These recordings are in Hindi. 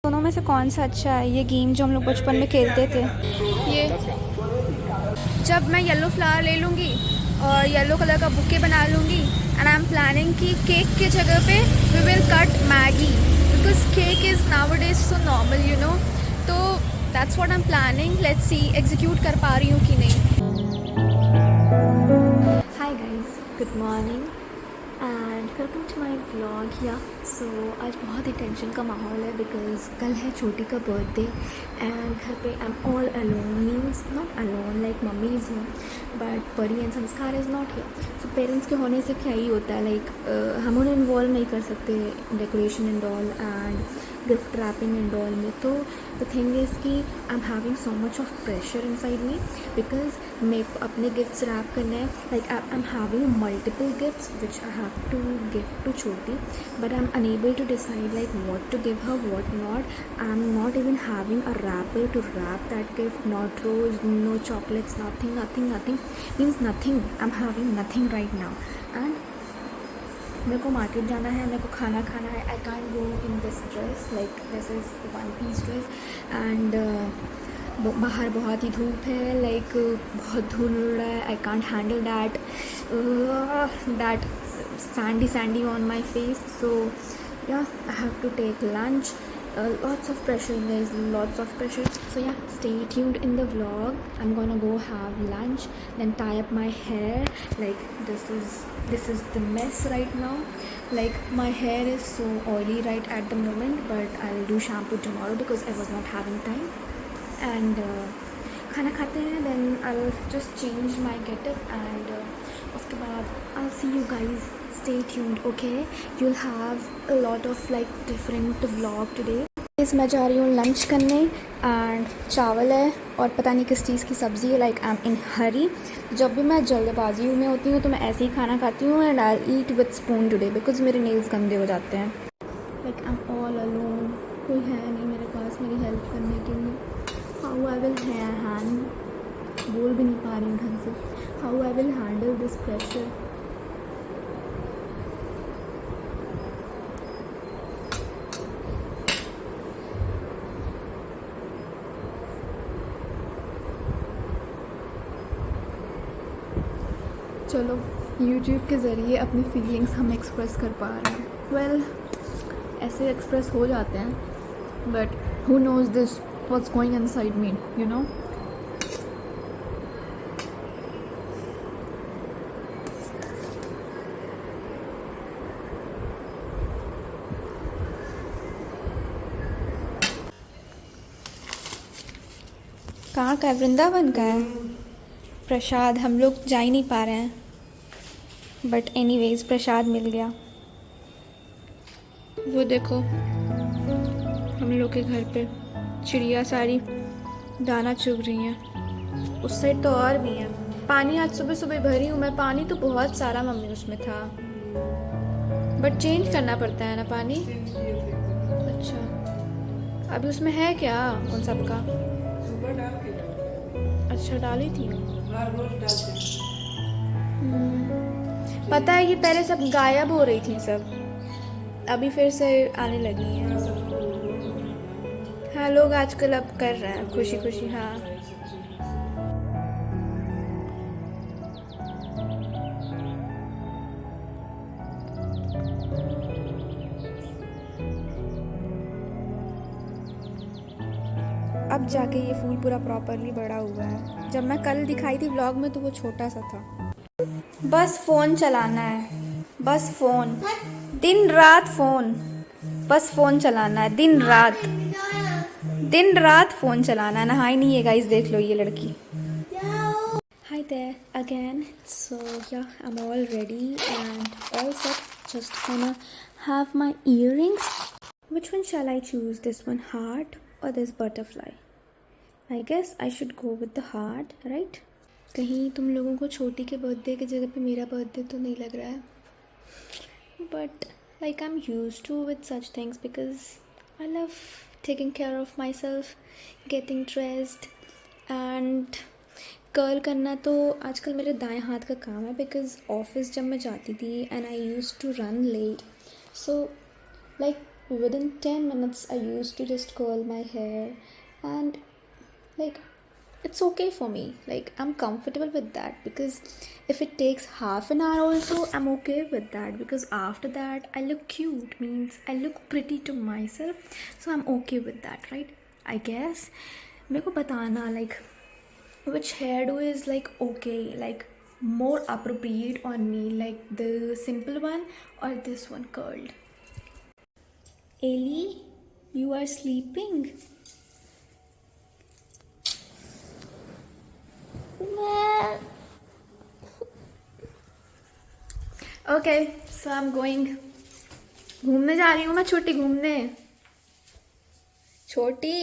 दोनों में से कौन सा अच्छा है? ये गेम जो हम लोग बचपन में खेलते थे, ये जब मैं येलो फ्लावर ले लूँगी और येलो कलर का बुके बना लूँगी एंड आई एम प्लानिंग कि केक की जगह पे we will cut Maggi because cake is nowadays so normal you know. तो that's what I am planning, let's see execute कर पा रही हूँ कि नहीं। Hi guys, good morning and welcome to my vlog. Yeah so आज बहुत ही टेंशन का माहौल है बिकॉज कल है छोटी का बर्थडे एंड घर पे I am all alone, means not alone like mummy is here but परी एंड संस्कार is not here. So parents के होने से क्या ही होता है, लाइक हम उन्हें इन्वॉल्व नहीं कर सकते decoration and all and gift wrapping and all में। तो द थिंग इज़ कि I am having so much of pressure inside me because मेरे को अपने गिफ्ट्स रैप करने हैं। Like I am having multiple gifts which I have to give to Chhoti but I am unable to decide like what to give her, what not. I'm not even having a wrapper to wrap that gift, not rose, no chocolates, nothing means nothing. I'm having nothing right now and मेरे को मार्केट जाना है, मेरे को खाना खाना है। I can't go in this dress, like this is one piece dress and बाहर बहुत ही धूप है, लाइक बहुत धूल उड़ रहा है। I can't handle that Sandy on my face. So yeah, I have to take lunch. Lots of pressure guys, lots of pressure. So yeah, stay tuned in the vlog. I'm gonna go have lunch, then tie up my hair. Like this is the mess right now. Like my hair is so oily right at the moment, but I'll do shampoo tomorrow because I was not having time. And खाना खाते हैं, then I'll just change my getup and उसके बाद I'll see you guys. Stay tuned, okay? You'll have a lot of like different vlog today. इस मैं जा रही हूँ लंच करने एंड चावल है और पता नहीं किस चीज़ की सब्ज़ी है। लाइक आई एम इन हरी। जब भी मैं जल्दबाजी में होती हूँ तो मैं ऐसे ही खाना खाती हूँ and I eat with spoon today because मेरे नेल्स गंदे हो जाते हैं। Like I am all alone, कोई है नहीं मेरे पास मेरी हेल्प करने के लिए। हाउ आई विल हैंड, बोल भी नहीं पा रही हूँ ढंग से, how I will handle this pressure. चलो YouTube के ज़रिए अपनी फीलिंग्स हम एक्सप्रेस कर पा रहे हैं। वेल ऐसे एक्सप्रेस हो जाते हैं but who nose this what's going inside me, you know. कहाँ का है? वृंदावन का है प्रसाद। हम लोग जा ही नहीं पा रहे हैं बट एनीवेज प्रसाद मिल गया। वो देखो हम लोग के घर पे चिड़िया सारी दाना चुग रही हैं। उस साइड तो और भी हैं। पानी आज सुबह सुबह भरी हूँ मैं, पानी तो बहुत सारा मम्मी उसमें था बट चेंज करना पड़ता है ना पानी। अच्छा अभी उसमें है क्या उन सब का? अच्छा डाली थी। पता है ये पहले सब गायब हो रही थी सब, अभी फिर से आने लगी हैं। हाँ लोग आजकल अब कर रहे हैं खुशी खुशी। हाँ अब जाके ये फूल पूरा प्रॉपरली बड़ा हुआ है। जब मैं कल दिखाई थी व्लॉग में तो वो छोटा सा था। बस फ़ोन चलाना है, बस फ़ोन, दिन रात फ़ोन, बस फ़ोन चलाना है दिन रात फ़ोन चलाना है। नहाई नहीं है गाइस, देख लो ये लड़की। Hi there again. So yeah, I'm all ready and all set. Just gonna have my earrings. Which one shall I choose? This one heart or this butterfly? I guess I should go with the heart, right? कहीं तुम लोगों को छोटी के बर्थडे की जगह पे मेरा बर्थडे तो नहीं लग रहा है but like I'm used to with such things because I love taking care of myself, getting dressed and curl करना तो आजकल मेरे दाएं हाथ का काम है बिकॉज ऑफिस जब मैं जाती थी and I use to run late, so like within 10 minutes I used to just curl my hair, and like it's okay for me. Like I'm comfortable with that, because if it takes half an hour also, I'm okay with that, because after that I look cute, means I look pretty to myself, so I'm okay with that, right? I guess मेरे को बताना like which hairdo is like okay, like more appropriate on me, like the simple one or this one curled. Ellie, you are sleeping? Okay so I am going. घूमने जा रही हूँ मैं छोटी, घूमने. Chhoti,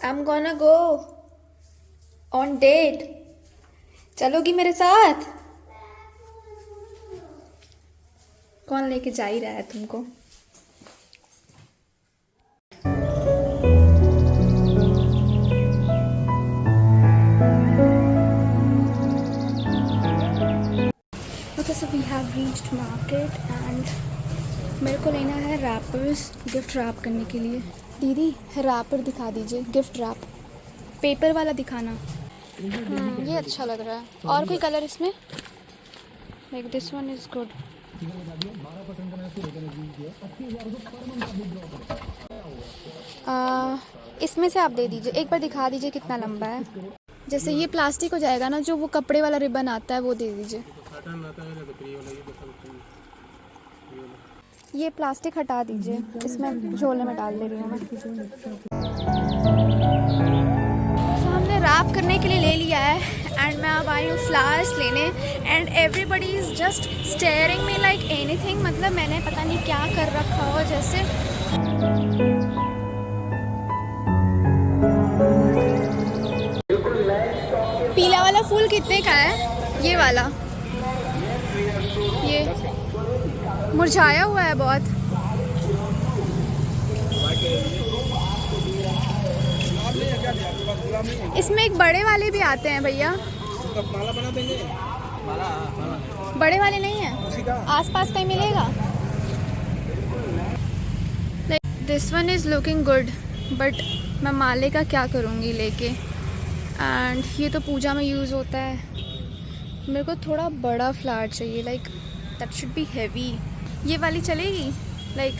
I am gonna go on date. चलोगी मेरे साथ? कौन लेके जा ही रहा है तुमको? Okay so we have reached market and मेरे को लेना है रैपर्स गिफ्ट रैप करने के लिए. दीदी रैपर दिखा दीजिए, गिफ्ट रैप पेपर वाला दिखाना. ये अच्छा लग रहा है. और कोई कलर इसमें? Like this one is good. इसमें से आप दे दीजिए, एक बार दिखा दीजिए कितना लंबा है. जैसे ये प्लास्टिक हो जाएगा ना, जो वो कपड़े वाला रिबन आता है वो दे दीजिए. ये प्लास्टिक हटा दीजिए, इसमें झोले में डाल दे रही हूँ मैं. तो हमने रैप करने के लिए ले लिया है एंड मैं अब आई हूँ फ्लावर्स लेने and everybody is just steering me like anything. मतलब मैंने पता नहीं क्या कर रखा हो जैसे. पीला वाला फूल कितने का है? ये वाला, ये मुरझाया हुआ है बहुत. इसमें एक बड़े वाले भी आते हैं भैया. माला बना देंगे. बड़े वाले नहीं है आसपास कहीं मिलेगा? Like this one is looking good, but मैं माले का क्या करूँगी लेके. एंड ये तो पूजा में यूज़ होता है. मेरे को थोड़ा बड़ा फ्लावर चाहिए, like that should be heavy. ये वाली चलेगी? Like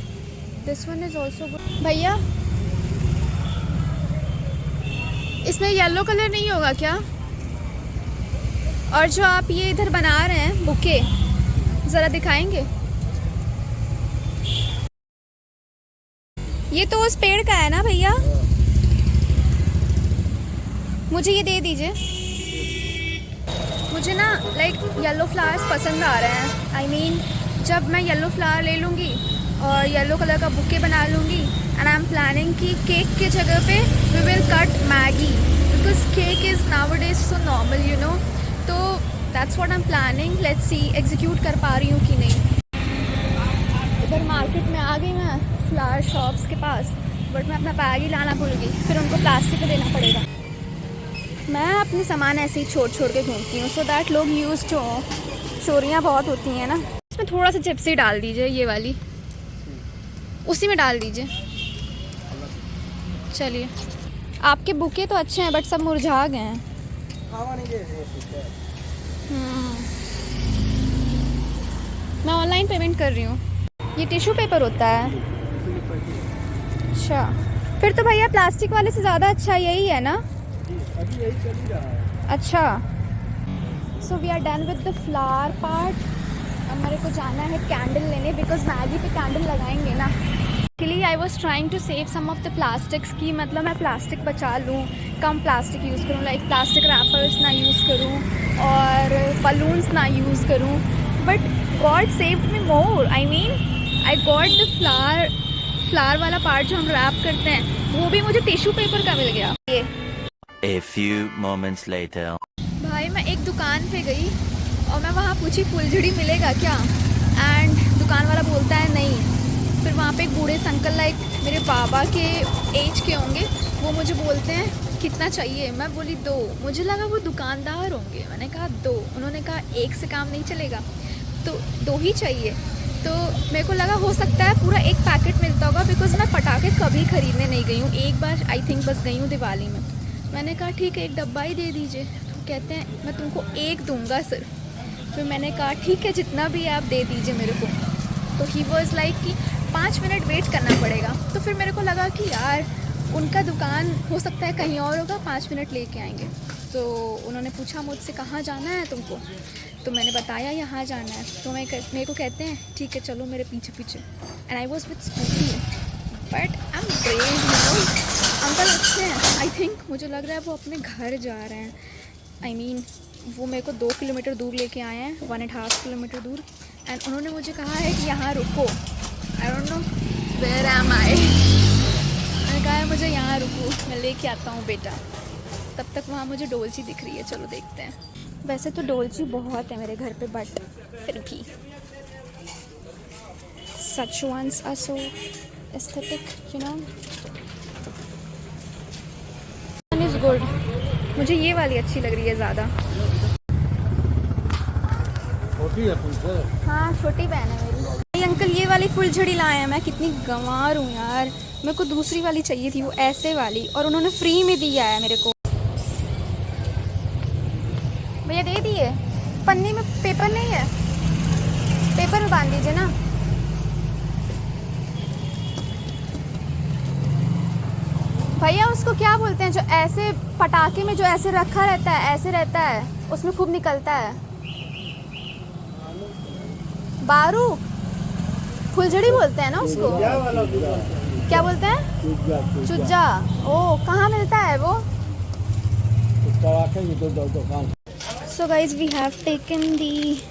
this one is also good. भैया इसमें येलो कलर नहीं होगा क्या? और जो आप ये इधर बना रहे हैं बुके, ज़रा दिखाएंगे? ये तो उस पेड़ का है ना भैया? मुझे ये दे दीजिए. मुझे ना लाइक येलो फ्लावर्स पसंद आ रहे हैं. आई मीन जब मैं येलो फ्लावर ले लूँगी और येलो कलर का बुके बना लूँगी एंड आई एम प्लानिंग कि केक के जगह पे we will cut Maggi, because cake is nowadays so normal you know. तो that's what I am planning. Let's see execute कर पा रही हूँ कि नहीं. इधर मार्केट में आ गई मैं फ्लावर शॉप्स के पास, बट मैं अपना बैग ही लाना भूल गई. फिर उनको प्लास्टिक पे देना पड़ेगा. मैं अपने सामान ऐसे ही छोड़ छोड़ के घूमती हूँ सो दैट लोग यूज़ टू हो. चोरियाँ बहुत होती हैं ना. इसमें थोड़ा सा चिप्सी डाल दीजिए, ये वाली उसी में डाल दीजिए. चलिए. आपके बुके तो अच्छे हैं बट सब मुरझा गए हैं. मैं ऑनलाइन पेमेंट कर रही हूँ. ये टिश्यू पेपर होता है? अच्छा, फिर तो भैया प्लास्टिक वाले से ज़्यादा अच्छा यही है ना? अभी यही चल ही रहा है. अच्छा, so we are done with the flower part. अब मेरे को जाना है कैंडल लेने, बिकॉज मैगी पे कैंडल लगाएंगे ना. Actually I was trying to save some of the plastics की, मतलब मैं प्लास्टिक बचा लूँ, कम प्लास्टिक यूज़ करूँ, लाइक प्लास्टिक रैपर्स ना यूज़ करूँ और बलून्स ना यूज़ करूँ. But God saved me more. I mean I got the flower वाला पार्ट जो हम रैप करते हैं, वो भी मुझे टिश्यू पेपर का मिल गया. ये A few moments later. भाई मैं एक दुकान पे गई और मैं वहाँ पूछी फुलझड़ी मिलेगा क्या, एंड दुकान वाला बोलता है नहीं. फिर वहाँ पे एक बूढ़े अंकल लाइक मेरे बाबा के एज के होंगे, वो मुझे बोलते हैं कितना चाहिए. मैं बोली 2. मुझे लगा वो दुकानदार होंगे. मैंने कहा 2. उन्होंने कहा 1 से काम नहीं चलेगा, तो 2 ही चाहिए. तो मेरे को लगा हो सकता है पूरा एक पैकेट मिलता होगा, बिकॉज मैं पटाखे कभी ख़रीदने नहीं गई हूँ, एक बार आई थिंक बस गई हूँ दिवाली में। मैंने कहा ठीक है एक डब्बा ही दे दीजिए, तो कहते हैं मैं तुमको एक दूंगा सिर्फ। फिर मैंने कहा ठीक है जितना भी है आप दे दीजिए मेरे को। तो ही वॉज़ लाइक कि 5 मिनट वेट करना पड़ेगा। तो फिर मेरे को लगा कि यार उनका दुकान हो सकता है कहीं और होगा, 5 मिनट लेके आएंगे। तो उन्होंने पूछा मुझसे कहाँ जाना है तुमको, तो मैंने बताया यहाँ जाना है। तो मेरे को कहते हैं ठीक है चलो मेरे पीछे पीछे। And I was with scooty, but I M brave. Uncle अच्छे हैं, आई थिंक मुझे लग रहा है वो अपने घर जा रहे हैं। आई मीन वो मेरे को 2 किलोमीटर दूर लेके आए हैं, 1.5 किलोमीटर दूर। एंड उन्होंने मुझे कहा है कि यहाँ रुको। I don't know where am I. मैंने कहा है मुझे यहाँ रुको, मैं लेके आता हूँ बेटा। तब तक वहाँ मुझे डोलची दिख रही है, चलो देखते हैं। वैसे तो डोलची बहुत है मेरे घर पे, बट फिर भी such ones are so aesthetic, you know. One is good. मुझे ये वाली अच्छी लग रही है ज़्यादा। छोटी है तुमसे? हाँ छोटी बहन है मेरी। ये अंकल ये वाली फुलझड़ी लाए हैं, मैं कितनी गंवार हूँ यार। मेरे को दूसरी वाली चाहिए थी, वो ऐसे वाली, और उन्होंने फ्री में दिया है मेरे को। भैया दे दिए, पन्नी में पेपर नहीं है, पेपर में बांध दीजिए ना। भैया उसको क्या बोलते हैं जो ऐसे पटाखे में जो ऐसे रखा रहता है, ऐसे रहता है, उसमें खूब निकलता है? बारू, फुलझड़ी बोलते हैं ना उसको। क्या बोलते हैं? चुज्जा। ओ कहाँ मिलता है वो? So guys we have taken the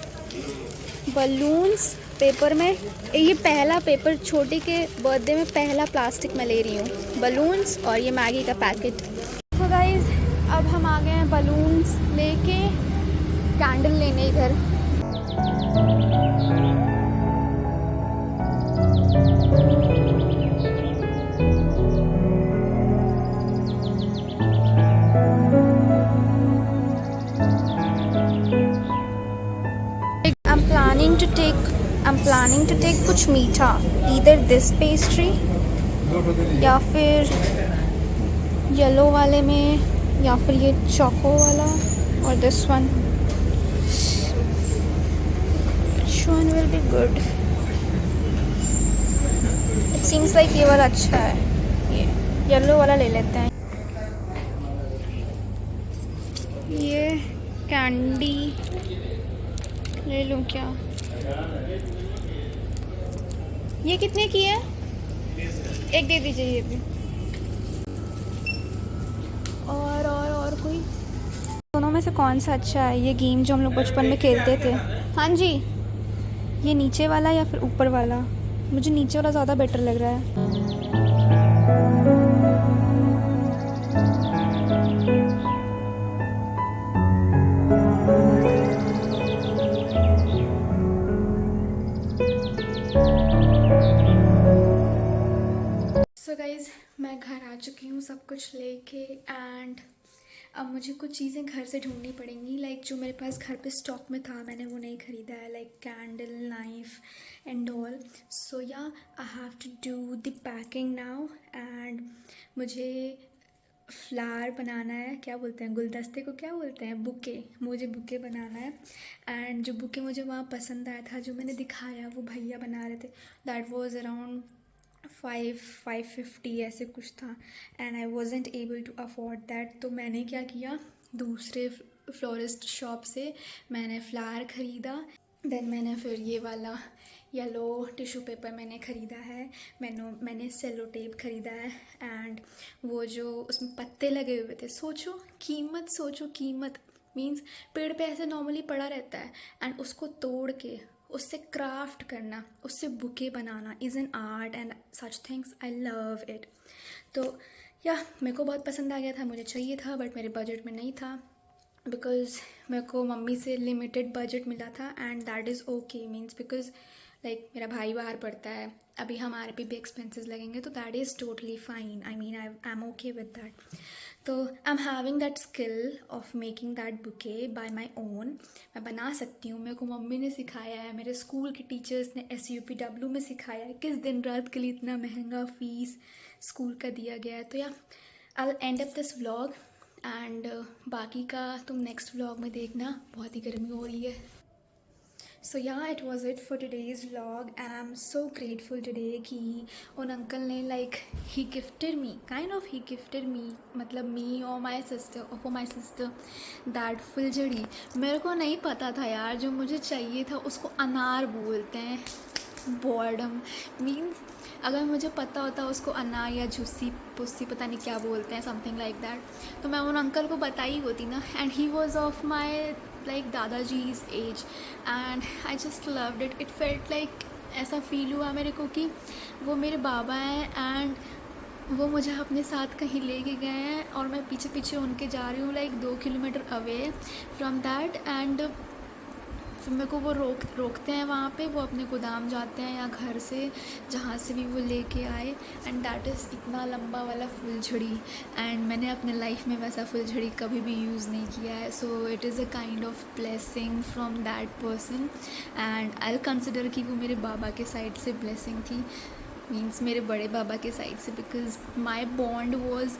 balloons paper में। ये पहला पेपर, छोटी के बर्थडे में पहला प्लास्टिक मैं ले रही हूँ, बलून्स और ये मैगी का पैकेट। सो गाइज अब हम आ गए हैं बलून्स लेके कैंडल लेने इधर। I'm planning to take कुछ मीठा, either this pastry या फिर येलो वाले में, या फिर ये चोको वाला, और this one. Which one will be good? It seems like ये वाला अच्छा है, ये येलो वाला ले लेते हैं। ये कैंडी ले लूँ क्या? ये कितने की है? एक दे दीजिए ये भी। और कोई दोनों में से कौन सा अच्छा है? ये गेम जो हम लोग बचपन में खेलते थे। हाँ जी, ये नीचे वाला या फिर ऊपर वाला? मुझे नीचे वाला ज़्यादा बेटर लग रहा है। सो गाइज़ मैं घर आ चुकी हूँ सब कुछ लेके, एंड अब मुझे कुछ चीज़ें घर से ढूंढनी पड़ेंगी। लाइक जो मेरे पास घर पे स्टॉक में था मैंने वो नहीं ख़रीदा है, like candle, knife and all. So yeah I have to do the packing now. And मुझे फ्लावर बनाना है, क्या बोलते हैं गुलदस्ते को, क्या बोलते हैं, बुके। मुझे बुके बनाना है। एंड जो बुके मुझे वहाँ पसंद आया था, जो मैंने दिखाया, वो भैया बना रहे थे। दैट वॉज अराउंड 550 ऐसे कुछ था, and I wasn't able to afford that. तो मैंने क्या किया, दूसरे फ्लोरिस्ट शॉप से मैंने फ्लावर ख़रीदा। देन मैंने फिर ये वाला येलो टिश्यू पेपर मैंने ख़रीदा है, मैंने सेलो टेप ख़रीदा है। एंड वो जो उसमें पत्ते लगे हुए थे, सोचो कीमत मीन्स पेड़ पे ऐसे नॉर्मली पड़ा रहता है, एंड उसको तोड़ के उससे क्राफ्ट करना, उससे bouquet banana is an art and such things. I love it. तो या मेरे को बहुत पसंद आ गया था, मुझे चाहिए था, बट मेरे बजट में नहीं था, बिकॉज़ मेरे को मम्मी से लिमिटेड बजट मिला था, and that is okay. Means because like मेरा भाई बाहर पढ़ता है, अभी हमारे पे भी एक्सपेंसेस लगेंगे, तो that is totally fine. I mean I am okay with that. तो I am having that skill of making that bouquet by my own. मैं बना सकती हूँ. मेरे को मम्मी ने सिखाया है, मेरे स्कूल के टीचर्स ने SUPW में सिखाया है. किस दिन रात के लिए इतना महंगा फीस स्कूल का दिया गया है. तो या I will and up this vlog and बाकी का तुम नेक्स्ट व्लॉग में देखना. बहुत ही गर्मी हो रही है. So yeah, it was it for today's vlog and I'm so grateful today कि उन अंकल ने he gifted me मतलब me और my sister और for my sister that फुलझड़ी. मेरे को नहीं पता था यार, जो मुझे चाहिए था उसको अनार बोलते हैं. बॉर्डम मीन्स अगर मुझे पता होता उसको अनार या झुस्सी पुस्सी पता नहीं क्या बोलते हैं, समथिंग लाइक दैट, तो मैं उन अंकल को बताई होती ना. And he was of my like दादाजीज age and I just loved it. It felt like ऐसा फील हुआ मेरे को कि वो मेरे बाबा हैं एंड वो मुझे अपने साथ कहीं लेके गए हैं और मैं पीछे पीछे उनके जा रही हूँ like 2 kilometre away from that. And फिर मेरे को वो रोकते हैं वहाँ पे. वो अपने गोदाम जाते हैं या घर से जहाँ से भी वो लेके आए. एंड दैट इज़ इतना लंबा वाला फुलझड़ी एंड मैंने अपने लाइफ में वैसा फुलझड़ी कभी भी यूज़ नहीं किया है. So it is a kind of blessing from that person and I will consider कि वो मेरे बाबा के साइड से ब्लेसिंग थी. मीन्स मेरे बड़े बाबा के साइड से, because my bond was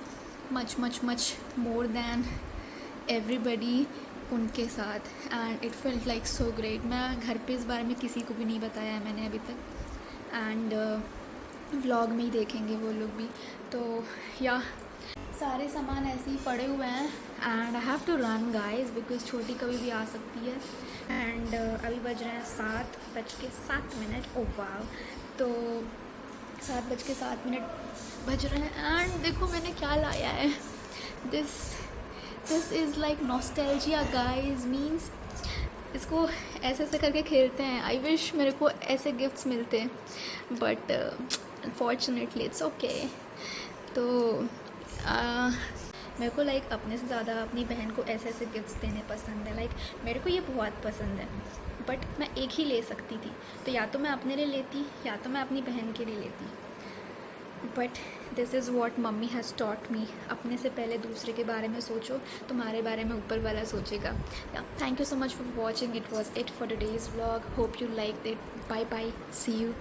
much much much more than everybody उनके साथ. And it felt like so great. मैं घर पे इस बारे में किसी को भी नहीं बताया है मैंने अभी तक. एंड व्लॉग में ही देखेंगे वो लोग भी. तो या सारे सामान ऐसे ही पड़े हुए हैं and I have to run guys because छोटी कभी भी आ सकती है. एंड अभी बज रहे हैं 7:07. ओह वाव. तो 7:07 बज रहे हैं एंड देखो मैंने क्या लाया है. This is like nostalgia guys. Means इसको ऐसे ऐसे करके खेलते हैं. आई विश मेरे को ऐसे गिफ्ट्स मिलते बट अनफॉर्चुनेटली इट्स ओके. तो मेरे को लाइक अपने से ज़्यादा अपनी बहन को ऐसे ऐसे गिफ्ट्स देने पसंद है. लाइक मेरे को ये बहुत पसंद है बट मैं एक ही ले सकती थी. तो या तो मैं अपने लिए लेती या तो मैं अपनी बहन के लिए लेती. But this is what mummy has taught me. अपने से पहले दूसरे के बारे में सोचो, तुम्हारे बारे में ऊपर वाला सोचेगा. Thank you so much for watching. It was it for today's vlog. Hope you like it. Bye bye. See you.